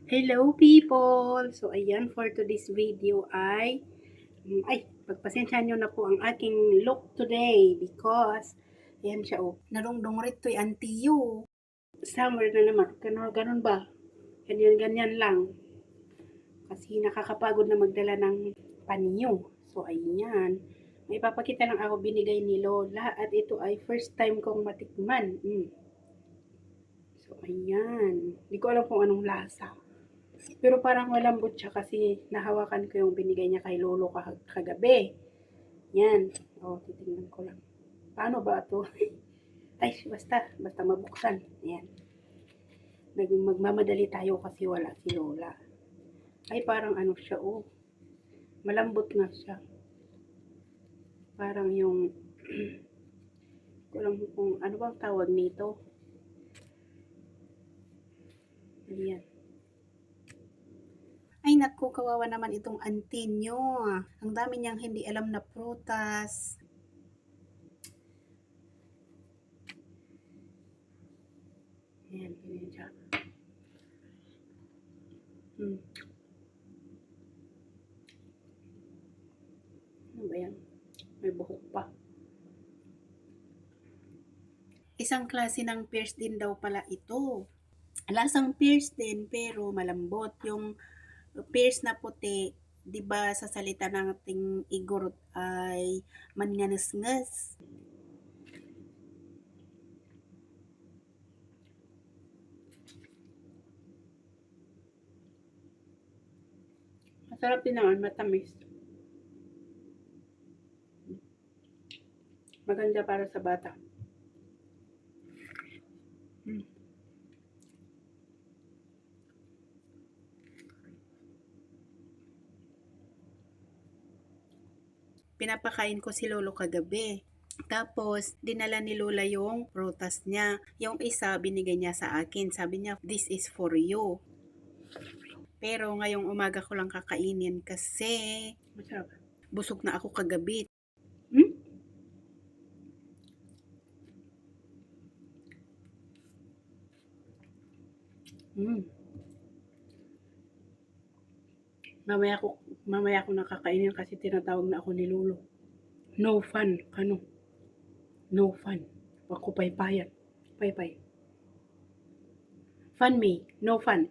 Hello people! So ayan, for today's video pagpasensyahan nyo na po ang aking look today because ayan siya narungdong rito ay antiyo. Summer na naman, ganun ba? Ganyan lang. Kasi nakakapagod na magdala ng panyo. So ayan, may papakita lang ako binigay ni Lola at ito ay first time kong matikman. So ayan, hindi ko alam kung anong lasa. Pero parang malambot siya kasi nahawakan ko yung binigay niya kay Lolo kagabi. Yan. Titingnan ko lang. Paano ba to? Ay, basta mabuksan. Yan. Magmamadali tayo kasi wala si Lola. Ay, parang ano siya, malambot nga siya. Parang yung, ko lang kung ano bang tawag nito. Ayan. Ay naku, kawawa naman itong auntie nyo. Ang dami niyang hindi alam na prutas. Ayan, ganyan siya. Ano ba yan? May buhok pa. Isang klase ng pears din daw pala ito. Lasang pears din pero malambot. Yung pears na puti, 'di ba sa salita nating igorot ay mangangas-ngas. Masarap din naman, matamis. Maganda para sa bata. Pinapakain ko si Lolo kagabi. Tapos, dinala ni Lola yung prutas niya. Yung isa, binigay niya sa akin. Sabi niya, this is for you. Pero ngayong umaga ko lang kakainin kasi masarap. Busog na ako kagabi. Mamaya ko nakakainin kasi tinatawag na ako ni Lolo. No fun. Ano? No fun. Ako paypayat. Paypay. Fun me. No fun.